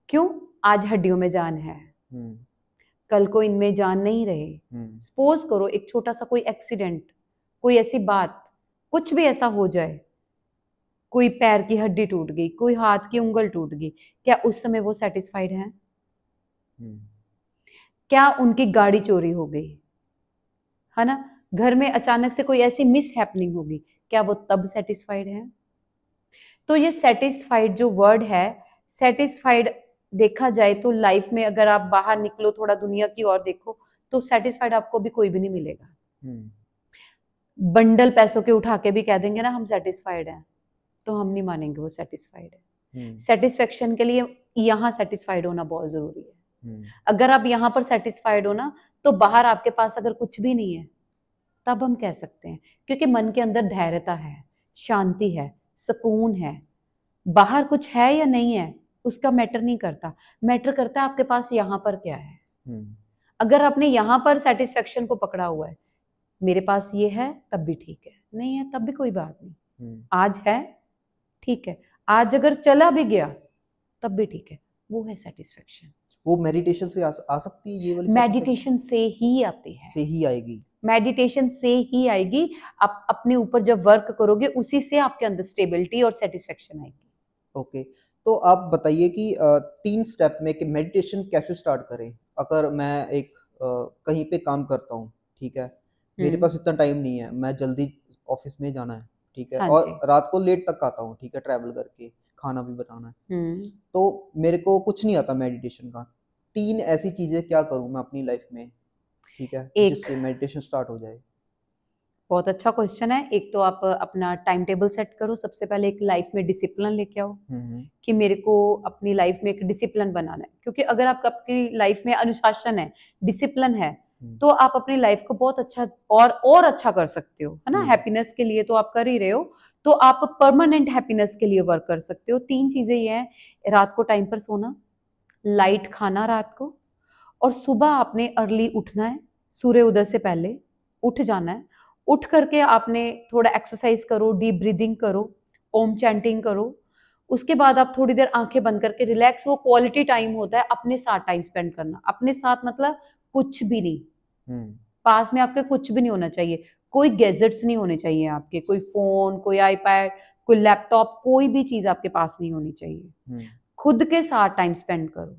क्यों? आज हड्डियों में जान है, कल को इनमें जान नहीं रहे। सपोज करो एक छोटा सा कोई एक्सीडेंट, कोई ऐसी बात, कुछ भी ऐसा हो जाए, कोई पैर की हड्डी टूट गई, कोई हाथ की उंगल टूट गई, क्या उस समय वो सेटिस्फाइड हैं? क्या उनकी गाड़ी चोरी हो गई, है ना, घर में अचानक से कोई ऐसी मिस हैपनिंग होगी, क्या वो तब सेटिस्फाइड है? तो ये सेटिस्फाइड जो वर्ड है, सेटिस्फाइड देखा जाए तो लाइफ में अगर आप बाहर निकलो, थोड़ा दुनिया की ओर देखो, तो सेटिस्फाइड आपको भी कोई भी नहीं मिलेगा। बंडल पैसों के उठा के भी कह देंगे ना हम सेटिस्फाइड हैं, तो हम नहीं मानेंगे वो सेटिस्फाइड है। सेटिस्फेक्शन के लिए यहाँ सेटिस्फाइड होना बहुत जरूरी है। अगर आप यहाँ पर सेटिस्फाइड हो ना, तो बाहर आपके पास अगर कुछ भी नहीं है तब हम कह सकते हैं, क्योंकि मन के अंदर धैर्यता है, शांति है, सुकून है। बाहर कुछ है या नहीं है उसका मैटर नहीं करता, मैटर करता है आपके पास यहाँ पर क्या है। अगर आपने यहाँ पर सेटिस्फेक्शन को पकड़ा हुआ है, मेरे पास ये है तब भी ठीक है, नहीं है तब भी कोई बात नहीं, आज है ठीक है, आज अगर चला भी गया तब भी ठीक है, वो है सेटिस्फेक्शन। वो मेडिटेशन से आ सकती है ये वाली? मेडिटेशन से ही आती है, से ही आएगी, मेडिटेशन से ही आएगी। आप अपने ऊपर जब वर्क करोगे उसी से आपके अंदर स्टेबिलिटी और सेटिस्फेक्शन आएगी। ओके, तो आप बताइए कि 3 स्टेप में कि मेडिटेशन कैसे स्टार्ट करें। अगर मैं एक कहीं पे काम करता हूँ, ठीक है, मेरे पास इतना टाइम नहीं है, मैं जल्दी ऑफिस में जाना है, ठीक है, हाँ और जी। रात को लेट तक आता हूँ, ठीक है, ट्रैवल करके, खाना भी बनाना है, तो मेरे को कुछ नहीं आता मेडिटेशन का। 3 ऐसी चीजें क्या करूँ मैं अपनी लाइफ में, ठीक है, जिससे मेडिटेशन स्टार्ट हो जाए? बहुत अच्छा क्वेश्चन है। एक तो आप अपना टाइम टेबल सेट करो, सबसे पहले एक लाइफ में डिसिप्लिन लेके आओ कि मेरे को अपनी लाइफ में एक डिसिप्लिन बनाना है, क्योंकि अगर आपका अपनी लाइफ में अनुशासन है, डिसिप्लिन है, तो आप अपनी लाइफ को बहुत अच्छा और अच्छा कर सकते हो, है ना। हैप्पीनेस के लिए तो आप कर ही रहे हो, तो आप परमानेंट हैप्पीनेस के लिए वर्क कर सकते हो। 3 चीजें ये हैं, रात को टाइम पर सोना, लाइट खाना रात को, और सुबह आपने अर्ली उठना है, सूर्य उदय से पहले उठ जाना है। उठ करके आपने थोड़ा एक्सरसाइज करो, डीप ब्रीदिंग करो, ओम चैंटिंग करो। उसके बाद आप थोड़ी देर आंखें बंद करके रिलैक्स, वो क्वालिटी टाइम होता है अपने साथ टाइम स्पेंड करना। अपने साथ मतलब कुछ भी नहीं, पास में आपके कुछ भी नहीं होना चाहिए, कोई गैजेट्स नहीं होने चाहिए आपके, कोई फोन, कोई आईपैड, कोई लैपटॉप, कोई भी चीज आपके पास नहीं होनी चाहिए। खुद के साथ टाइम स्पेंड करो।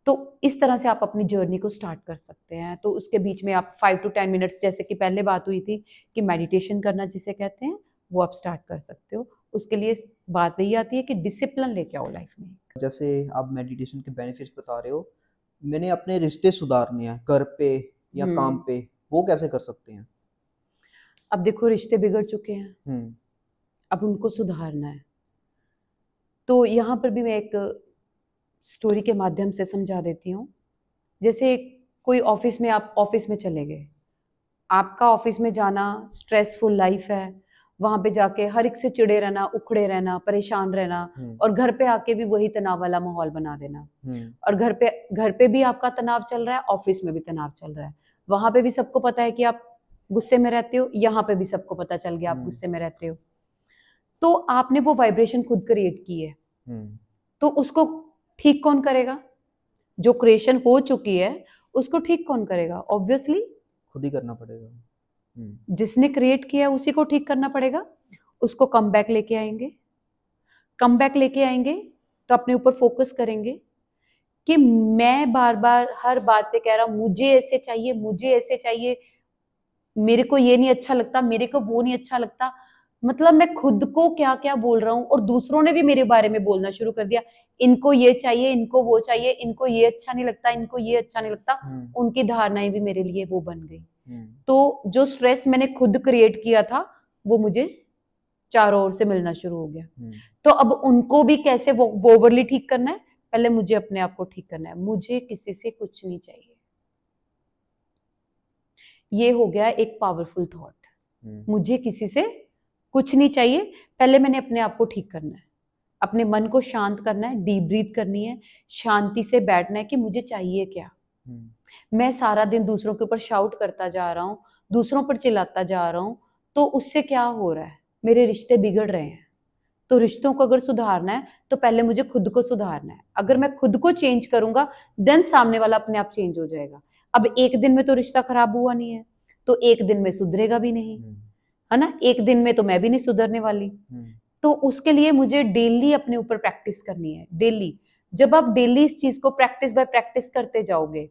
तो इस तरह से आप अपनी जर्नी को स्टार्ट कर सकते हैं। तो उसके बीच में आप 5 to 10 मिनट्स, जैसे कि पहले बात हुई थी कि मेडिटेशन करना जिसे कहते हैं, वो आप स्टार्ट कर सकते हो। उसके लिए बात वही आती है कि डिसिप्लिन लेके आओ लाइफ में। जैसे आप मेडिटेशन के बेनिफिट्स बता रहे हो, मैंने अपने रिश्ते सुधारने हैं घर पे या काम पे, वो कैसे कर सकते हैं? अब देखो, रिश्ते बिगड़ चुके हैं, अब उनको सुधारना है। तो यहाँ पर भी मैं एक स्टोरी के माध्यम से समझा देती हूँ। जैसे कोई ऑफिस में, आप ऑफिस में चले गए, आपका ऑफिस में जाना स्ट्रेसफुल लाइफ है, वहां पे जाके हर एक से चिड़े रहना, उखड़े रहना, परेशान रहना, और घर पे आके भी वही तनाव वाला माहौल बना देना। और घर पे भी आपका तनाव चल रहा है, ऑफिस में भी तनाव चल रहा है। वहां पे भी सबको पता है कि आप गुस्से में रहते हो, यहाँ पे भी सबको पता चल गया आप गुस्से में रहते हो। तो आपने वो वाइब्रेशन खुद क्रिएट की है, तो उसको ठीक कौन करेगा? जो क्रिएशन हो चुकी है उसको ठीक कौन करेगा? ऑब्वियसली खुद ही करना पड़ेगा। जिसने क्रिएट किया है उसी को ठीक करना पड़ेगा। उसको कम बैक लेके आएंगे, कम बैक लेके आएंगे तो अपने ऊपर फोकस करेंगे कि मैं बार बार हर बात पे कह रहा हूं मुझे ऐसे चाहिए, मुझे ऐसे चाहिए, मेरे को ये नहीं अच्छा लगता, मेरे को वो नहीं अच्छा लगता। मतलब मैं खुद को क्या क्या बोल रहा हूँ, और दूसरों ने भी मेरे बारे में बोलना शुरू कर दिया, इनको ये चाहिए, इनको वो चाहिए, इनको ये अच्छा नहीं लगता, इनको ये अच्छा नहीं लगता। उनकी धारणाएं भी मेरे लिए वो बन गई। तो जो स्ट्रेस मैंने खुद क्रिएट किया था वो मुझे चारों ओर से मिलना शुरू हो गया। तो अब उनको भी कैसे वो ओवरली ठीक करना है? पहले मुझे अपने आप को ठीक करना है। मुझे किसी से कुछ नहीं चाहिए, ये हो गया एक पावरफुल थॉट। मुझे किसी से कुछ नहीं चाहिए, पहले मैंने अपने आप को ठीक करना है, अपने मन को शांत करना है, डीप ब्रीथ करनी है, शांति से बैठना है कि मुझे चाहिए क्या। मैं सारा दिन दूसरों के ऊपर शाउट करता जा रहा हूँ, दूसरों पर चिल्लाता जा रहा हूँ, तो उससे क्या हो रहा है? मेरे रिश्ते बिगड़ रहे हैं। तो रिश्तों को अगर सुधारना है तो पहले मुझे खुद को सुधारना है। अगर मैं खुद को चेंज करूंगा देन सामने वाला अपने आप चेंज हो जाएगा। अब एक दिन में तो रिश्ता खराब हुआ नहीं है, तो एक दिन में सुधरेगा भी नहीं, है ना। एक दिन में तो मैं भी नहीं सुधरने वाली। तो उसके लिए मुझे डेली अपने ऊपर प्रैक्टिस करनी है, डेली। जब आप डेली इस चीज को प्रैक्टिस बाय प्रैक्टिस करते जाओगे,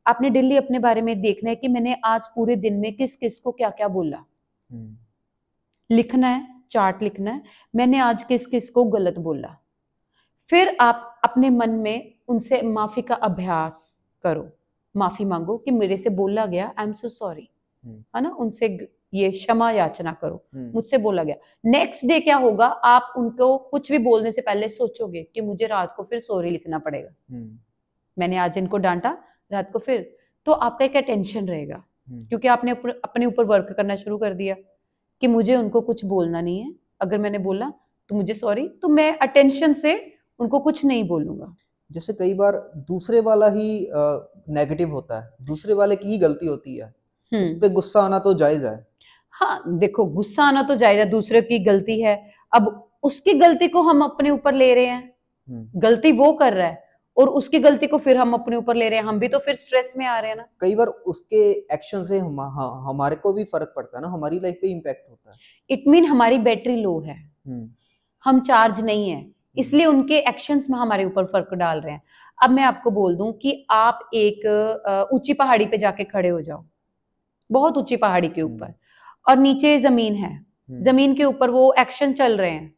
आपने डेली अपने बारे में देखना है कि मैंने आज पूरे दिन में किस किस को क्या क्या बोला। लिखना है, चार्ट लिखना है, मैंने आज किस किस को गलत बोला। फिर आप अपने मन में उनसे माफी का अभ्यास करो, माफी मांगो कि मेरे से बोला गया, आई एम सो सॉरी, है ना। उनसे ये क्षमा याचना करो, मुझसे बोला गया। नेक्स्ट डे क्या होगा, आप उनको कुछ भी बोलने से पहले सोचोगे कि मुझे रात को फिर सॉरी लिखना पड़ेगा, मैंने आज इनको डांटा, रात को फिर, तो आपका एक अटेंशन रहेगा, क्योंकि आपने अपने ऊपर वर्क करना शुरू कर दिया कि मुझे उनको कुछ बोलना नहीं है, अगर मैंने बोला तो मुझे सॉरी, तो मैं अटेंशन से उनको कुछ नहीं बोलूंगा। जैसे कई बार दूसरे वाला ही नेगेटिव होता है, दूसरे वाले की ही गलती होती है, उस पे गुस्सा आना तो जायज है। हाँ देखो, गुस्सा आना तो जायज है, दूसरे की गलती है, अब उसकी गलती को हम अपने ऊपर ले रहे हैं, गलती वो कर रहा है और उसकी गलती को फिर हम अपने ऊपर ले रहे हैं, हम भी तो फिर स्ट्रेस में आ रहे हैं ना। कई बार उसके एक्शन से हमारे को भी फर्क पड़ता है ना, हमारी लाइफ पे इम्पैक्ट होता है। इट मीन हमारी बैटरी लो है, हम चार्ज नहीं है, इसलिए उनके एक्शंस में हमारे ऊपर फर्क डाल रहे हैं। अब मैं आपको बोल दूं कि आप एक ऊंची पहाड़ी पे जाके खड़े हो जाओ, बहुत ऊंची पहाड़ी के ऊपर, और नीचे जमीन है, जमीन के ऊपर वो एक्शन चल रहे हैं,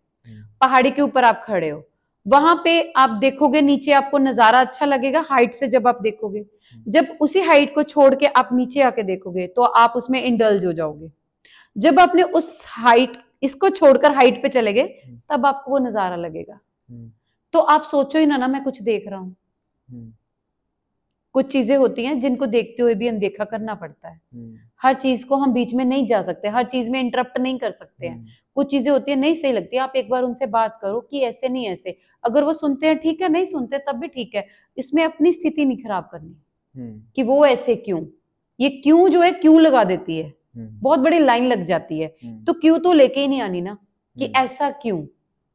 पहाड़ी के ऊपर आप खड़े हो, वहां पे आप देखोगे नीचे आपको नजारा अच्छा लगेगा हाइट से, जब आप देखोगे, जब उसी हाइट को छोड़ के आप नीचे आके देखोगे तो आप उसमें इंडल्ज हो जाओगे। जब आपने उस हाइट, इसको छोड़कर हाइट पे चले गए, तब आपको वो नजारा लगेगा। तो आप सोचो ही ना मैं कुछ देख रहा हूं, कुछ चीजें होती हैं जिनको देखते हुए भी अनदेखा करना पड़ता है, हर चीज को हम बीच में नहीं जा सकते, हर चीज में इंटरप्ट नहीं कर सकते हैं, कुछ चीजें होती है नहीं सही लगती, आप एक बार उनसे बात करो कि ऐसे नहीं ऐसे, अगर वो सुनते हैं ठीक है, नहीं सुनते तब भी ठीक है, इसमें अपनी स्थिति नहीं खराब करनी कि वो ऐसे क्यों, ये क्यों जो है क्यों लगा देती है, बहुत बड़ी लाइन लग जाती है, तो क्यों तो लेके ही नहीं आनी ना कि ऐसा क्यों।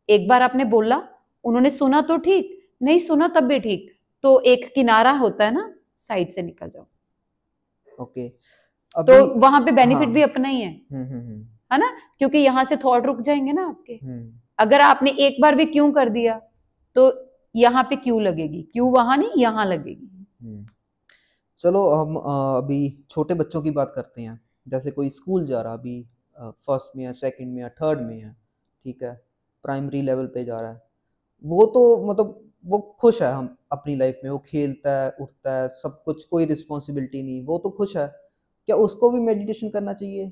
एक बार आपने बोला, उन्होंने सुना तो ठीक, नहीं सुना तब भी ठीक, तो एक किनारा होता है ना, साइड से निकल जाओ। ओके, तो वहां पे बेनिफिट भी अपना ही है ना, क्योंकि यहां से थॉट रुक जाएंगे ना आपके। अगर आपने एक बार भी क्यों कर दिया तो यहाँ पे क्यों लगेगी, क्यों वहां नहीं यहाँ लगेगी। चलो हम अभी छोटे बच्चों की बात करते हैं, जैसे कोई स्कूल जा रहा, अभी फर्स्ट में या सेकंड में या थर्ड में है, ठीक है, प्राइमरी लेवल पे जा रहा है, वो तो मतलब वो खुश है हम अपनी लाइफ में, वो खेलता है, उठता है, सब कुछ, कोई रिस्पॉन्सिबिलिटी नहीं, वो तो खुश है, क्या उसको भी मेडिटेशन करना चाहिए?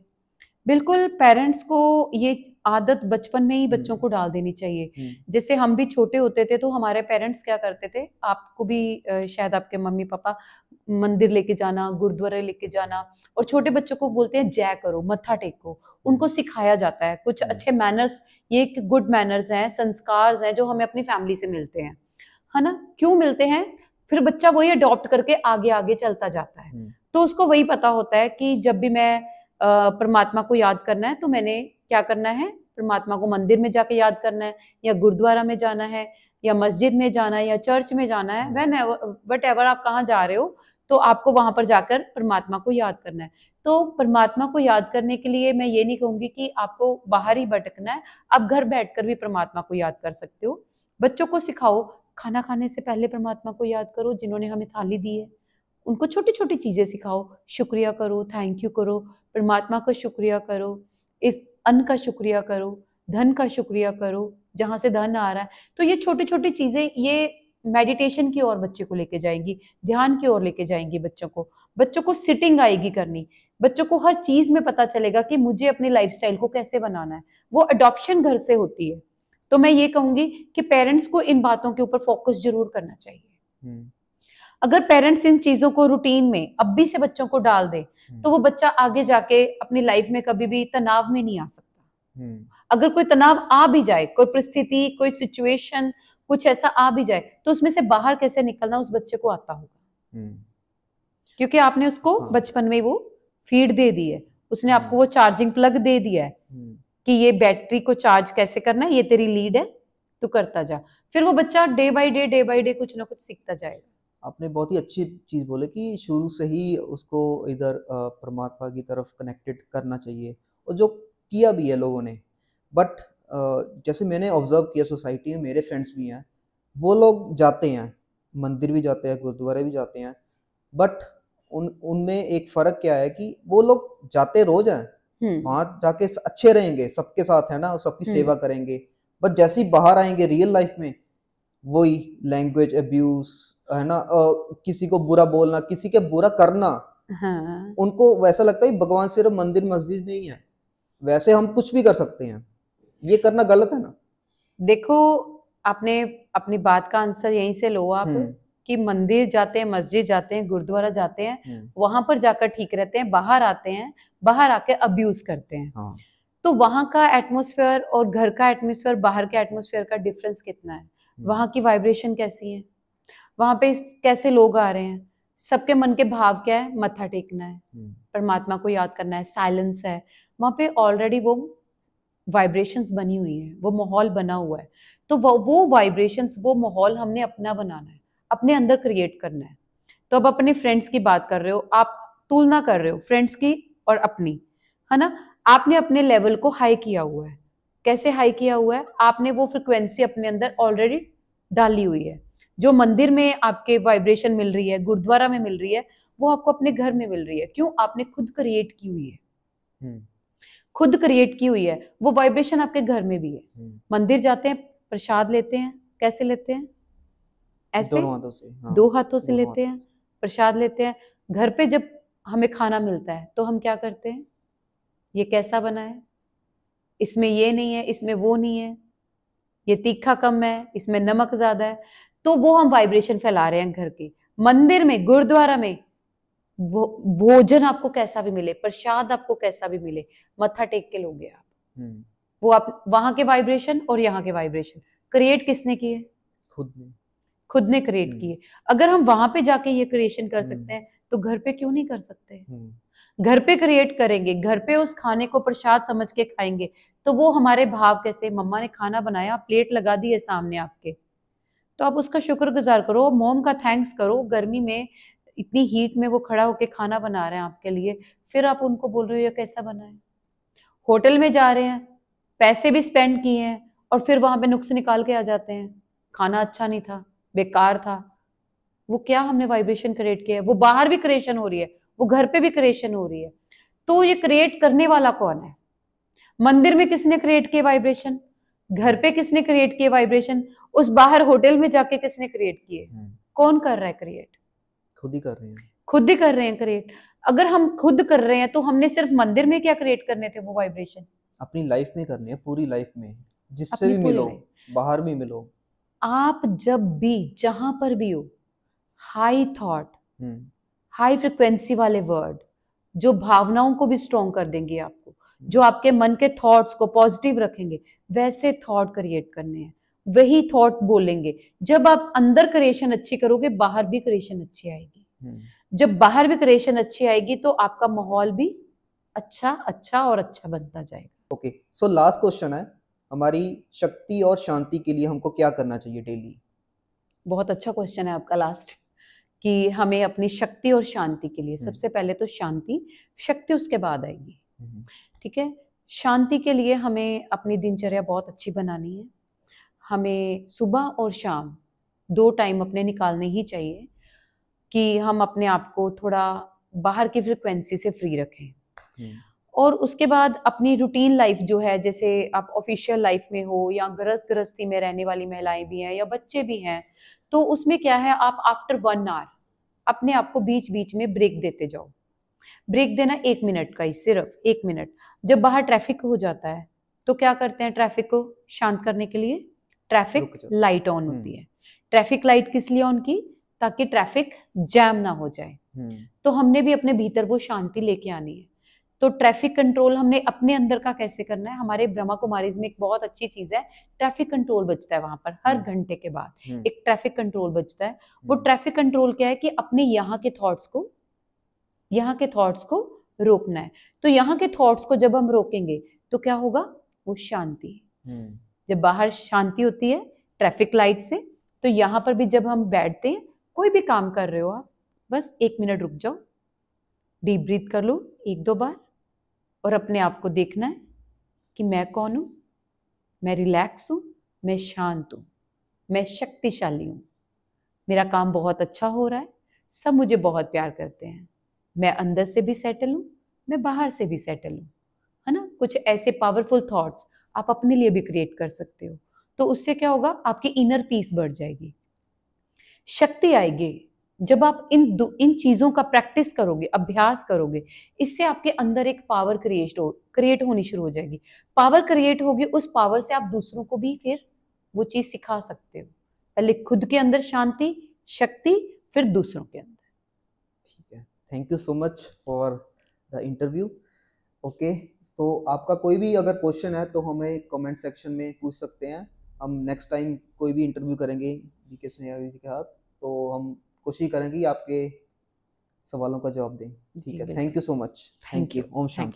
बिल्कुल, पेरेंट्स को ये आदत बचपन में ही बच्चों को डाल देनी चाहिए। जैसे हम भी छोटे होते थे तो हमारे पेरेंट्स क्या करते थे, आपको भी शायद आपके मम्मी पापा मंदिर लेके जाना, गुरुद्वारे लेके जाना, और छोटे बच्चों को बोलते हैं जय करो, मत्था टेको, उनको सिखाया जाता है कुछ अच्छे मैनर्स, ये एक गुड मैनर्स हैं, संस्कार हैं जो हमें अपनी फैमिली से मिलते हैं, है ना। क्यों मिलते हैं, फिर बच्चा वही अडॉप्ट करके आगे आगे चलता जाता है। तो उसको वही पता होता है कि जब भी मैं परमात्मा को याद करना है तो मैंने क्या करना है, परमात्मा को मंदिर में जाके याद करना है, या गुरुद्वारा में जाना है, या मस्जिद में जाना है, या चर्च में जाना है, वट एवर आप कहाँ जा रहे हो, तो आपको वहां पर जाकर परमात्मा को याद करना है। तो परमात्मा को याद करने के लिए मैं ये नहीं कहूंगी कि आपको बाहर ही भटकना है, आप घर बैठकर भी परमात्मा को याद कर सकते हो। बच्चों को सिखाओ, खाना खाने से पहले परमात्मा को याद करो जिन्होंने हमें थाली दी है, उनको छोटी छोटी चीजें सिखाओ, शुक्रिया करो, थैंक यू करो, परमात्मा का शुक्रिया करो, इस अन्न का शुक्रिया करो, धन का शुक्रिया करो, जहां से धन आ रहा है। तो ये छोटी छोटी चीजें, ये मेडिटेशन की ओर बच्चे को लेके जाएंगी, ध्यान की ओर लेके जाएंगी बच्चों को सिटिंग आएगी करनी, बच्चों को हर चीज में पता चलेगा कि मुझे अपनी लाइफस्टाइल को कैसे बनाना है। वो अडॉप्शन घर से होती है। तो मैं ये कहूंगी कि पेरेंट्स को इन बातों के ऊपर फोकस जरूर करना चाहिए। अगर पेरेंट्स इन चीजों को रूटीन में अब भी से बच्चों को डाल दे तो वो बच्चा आगे जाके अपनी लाइफ में कभी भी तनाव में नहीं आ सकता। अगर कोई तनाव आ भी जाए, कोई परिस्थिति, कोई सिचुएशन, कुछ ऐसा आ भी जाए, तो उसमें से बाहर कैसे निकलना उस बच्चे को आता होगा, क्योंकि आपने उसको बचपन में वो फीड दे दी है, उसने आपको वो चार्जिंग प्लग दे दिया है कि ये बैटरी को चार्ज कैसे करना है, ये तेरी लीड है, तू करता जा। फिर वो बच्चा डे बाय डे कुछ ना कुछ सीखता जाएगा। आपने बहुत ही अच्छी चीज़ बोले कि शुरू से ही उसको इधर परमात्मा की तरफ कनेक्टेड करना चाहिए, और जो किया भी है लोगों ने। बट जैसे मैंने ऑब्जर्व किया सोसाइटी में, मेरे फ्रेंड्स भी हैं, वो लोग जाते हैं, मंदिर भी जाते हैं, गुरुद्वारे भी जाते हैं, बट उनमें एक फ़र्क क्या है कि वो लोग जाते रोज हैं, वहाँ जाके अच्छे रहेंगे, सबके साथ है ना, सबकी सेवा करेंगे, बट जैसे ही बाहर आएंगे रियल लाइफ में, वही लैंग्वेज अब्यूज है ना, किसी को बुरा बोलना, किसी के बुरा करना, हाँ। उनको वैसा लगता है भगवान सिर्फ मंदिर मस्जिद में ही है, वैसे हम कुछ भी कर सकते हैं, ये करना गलत है ना। देखो, आपने अपनी बात का आंसर यहीं से लो आप, कि मंदिर जाते हैं, मस्जिद जाते हैं, गुरुद्वारा जाते हैं, वहां पर जाकर ठीक रहते हैं, बाहर आते हैं, बाहर आके अब्यूज करते हैं। हाँ। तो वहां का एटमॉस्फेयर और घर का एटमॉस्फेयर, बाहर के एटमॉस्फेयर का डिफरेंस कितना है, वहां की वाइब्रेशन कैसी है, वहां पे कैसे लोग आ रहे हैं, सबके मन के भाव क्या है, मत्था टेकना है, परमात्मा को याद करना है, साइलेंस है, वहां पे ऑलरेडी वो वाइब्रेशंस बनी हुई है, वो माहौल बना हुआ है। तो वो वाइब्रेशंस, वो माहौल हमने अपना बनाना है, अपने अंदर क्रिएट करना है। तो अब अपने फ्रेंड्स की बात कर रहे हो आप, तुलना कर रहे हो फ्रेंड्स की और अपनी, है ना। आपने अपने लेवल को हाई किया हुआ है। कैसे हाई किया हुआ है, आपने वो फ्रिक्वेंसी अपने अंदर ऑलरेडी डाली हुई है। जो मंदिर में आपके वाइब्रेशन मिल रही है, गुरुद्वारा में मिल रही है, वो आपको अपने घर में मिल रही है। क्यों? आपने खुद क्रिएट की हुई है, खुद क्रिएट की हुई है। वो वाइब्रेशन आपके घर में भी है। मंदिर जाते हैं, प्रसाद लेते हैं, कैसे लेते हैं? ऐसे, दोनों हाथों से। हाँ, दो हाथों से दोनों लेते हाथों हैं, से। प्रसाद लेते हैं। घर पे जब हमें खाना मिलता है तो हम क्या करते हैं? ये कैसा बना है, इसमें ये नहीं है, इसमें वो नहीं है, ये तीखा कम है, इसमें नमक ज्यादा है। तो वो हम वाइब्रेशन फैला रहे हैं घर की। मंदिर में, गुरुद्वारा में भोजन आपको कैसा भी मिले, प्रसाद आपको कैसा भी मिले, मत्था टेक के लोगे आप। वो आप वहां के वाइब्रेशन और यहाँ के वाइब्रेशन क्रिएट किसने किए? खुद ने क्रिएट किए। अगर हम वहां पे जाके ये क्रिएशन कर सकते हैं तो घर पे क्यों नहीं कर सकते? घर पे क्रिएट करेंगे, घर पे उस खाने को प्रसाद समझ के खाएंगे, तो वो हमारे भाव कैसे, मम्मा ने खाना बनाया, प्लेट लगा दी है सामने आपके, तो आप उसका शुक्रगुजार करो, मॉम का थैंक्स करो। गर्मी में, इतनी हीट में वो खड़ा होके खाना बना रहे हैं आपके लिए, फिर आप उनको बोल रहे हो ये कैसा बना है। होटल में जा रहे हैं, पैसे भी स्पेंड किए हैं, और फिर वहां पे नुक्स निकाल के आ जाते हैं, खाना अच्छा नहीं था, बेकार था। वो क्या हमने वाइब्रेशन क्रिएट किया है? वो बाहर भी क्रिएशन हो रही है, वो घर पे भी क्रिएशन हो रही है। तो ये क्रिएट करने वाला कौन है? मंदिर में किसने क्रिएट किए वाइब्रेशन? घर पे किसने क्रिएट किए वाइब्रेशन? उस बाहर होटल में जाके किसने क्रिएट किए? कौन कर रहा है क्रिएट? खुद ही कर रहे हैं, खुद ही कर रहे हैं क्रिएट। अगर हम खुद कर रहे हैं तो हमने सिर्फ मंदिर में क्या क्रिएट करने थे वो वाइब्रेशन? अपनी लाइफ में करनी है, पूरी लाइफ में, जिससे भी मिलो, बाहर भी मिलो। आप जब भी, जहां पर भी हो, हाई थॉट, हाई फ्रिक्वेंसी वाले वर्ड, जो भावनाओं को भी स्ट्रॉन्ग कर देंगे आपको, जो आपके मन के थॉट्स को पॉजिटिव रखेंगे, वैसे थॉट क्रिएट करने हैं, वही थॉट बोलेंगे। जब आप अंदर क्रिएशन अच्छी करोगे, बाहर भी क्रिएशन अच्छी आएगी। जब बाहर भी क्रिएशन अच्छी आएगी तो आपका माहौल भी अच्छा अच्छा और अच्छा बनता जाएगा। ओके, सो लास्ट क्वेश्चन है, हमारी शक्ति और शांति के लिए हमको क्या करना चाहिए डेली? बहुत अच्छा क्वेश्चन है आपका लास्ट, कि हमें अपनी शक्ति और शांति के लिए, सबसे पहले तो शांति, शक्ति उसके बाद आएगी। ठीक है। शांति के लिए हमें अपनी दिनचर्या बहुत अच्छी बनानी है। हमें सुबह और शाम 2 टाइम अपने निकालने ही चाहिए, कि हम अपने आप को थोड़ा बाहर की फ्रिक्वेंसी से फ्री रखें। और उसके बाद अपनी रूटीन लाइफ जो है, जैसे आप ऑफिशियल लाइफ में हो या गृहस्थी में रहने वाली महिलाएं भी हैं या बच्चे भी हैं, तो उसमें क्या है, आप आफ्टर 1 आवर अपने आप को बीच बीच में ब्रेक देते जाओ। ब्रेक देना 1 मिनट का ही, सिर्फ 1 मिनट। जब बाहर ट्रैफिक हो जाता है तो क्या करते हैं, ट्रैफिक को शांत करने के लिए ट्रैफिक लाइट ऑन होती है। ट्रैफिक लाइट किस लिए ऑन की? ताकि ट्रैफिक जैम ना हो जाए। तो हमने भी अपने भीतर वो शांति लेके आनी है। तो ट्रैफिक कंट्रोल हमने अपने अंदर का कैसे करना है? हमारे ब्रह्मा कुमारीज में एक बहुत अच्छी चीज है, ट्रैफिक कंट्रोल बजता है वहां पर हर घंटे के बाद एक ट्रैफिक कंट्रोल बजता है। वो ट्रैफिक कंट्रोल क्या है कि अपने यहाँ के थॉट्स को रोकना है। तो यहाँ के थॉट्स को जब हम रोकेंगे तो क्या होगा? वो शांति। जब बाहर शांति होती है ट्रैफिक लाइट से, तो यहाँ पर भी जब हम बैठते हैं, कोई भी काम कर रहे हो आप, बस 1 मिनट रुक जाओ, डीप ब्रीथ कर लो 1-2 बार, और अपने आप को देखना है कि मैं कौन हूं, मैं रिलैक्स हूं, मैं शांत हूं, मैं शक्तिशाली हूं, मेरा काम बहुत अच्छा हो रहा है, सब मुझे बहुत प्यार करते हैं, मैं अंदर से भी सेटल हूं, मैं बाहर से भी सेटल हूं, है ना। कुछ ऐसे पावरफुल थॉट्स आप अपने लिए भी क्रिएट कर सकते हो। तो उससे क्या होगा? आपकी इनर पीस बढ़ जाएगी, शक्ति आएगी, जब आप इन चीजों का प्रैक्टिस करोगे, अभ्यास करोगे, इससे आपके अंदर एक पावर क्रिएट होनी शुरू हो जाएगी। पावर क्रिएट होगी, उस पावर से आप दूसरों को भी फिर वो चीज सिखा सकते हो। पहले खुद के अंदर शांति, शक्ति, फिर दूसरों के अंदर। ठीक है, thank you so much for the interview. Okay, तो आपका कोई भी अगर क्वेश्चन है तो हमें कमेंट सेक्शन में पूछ सकते हैं। हम नेक्स्ट टाइम कोई भी इंटरव्यू करेंगे बीके स्नेहा जी के साथ, तो हम कोशिश करेंगे कि आपके सवालों का जवाब दें। ठीक जी है, बिल्कुल। Thank you so much. Thank you. ओम शांति।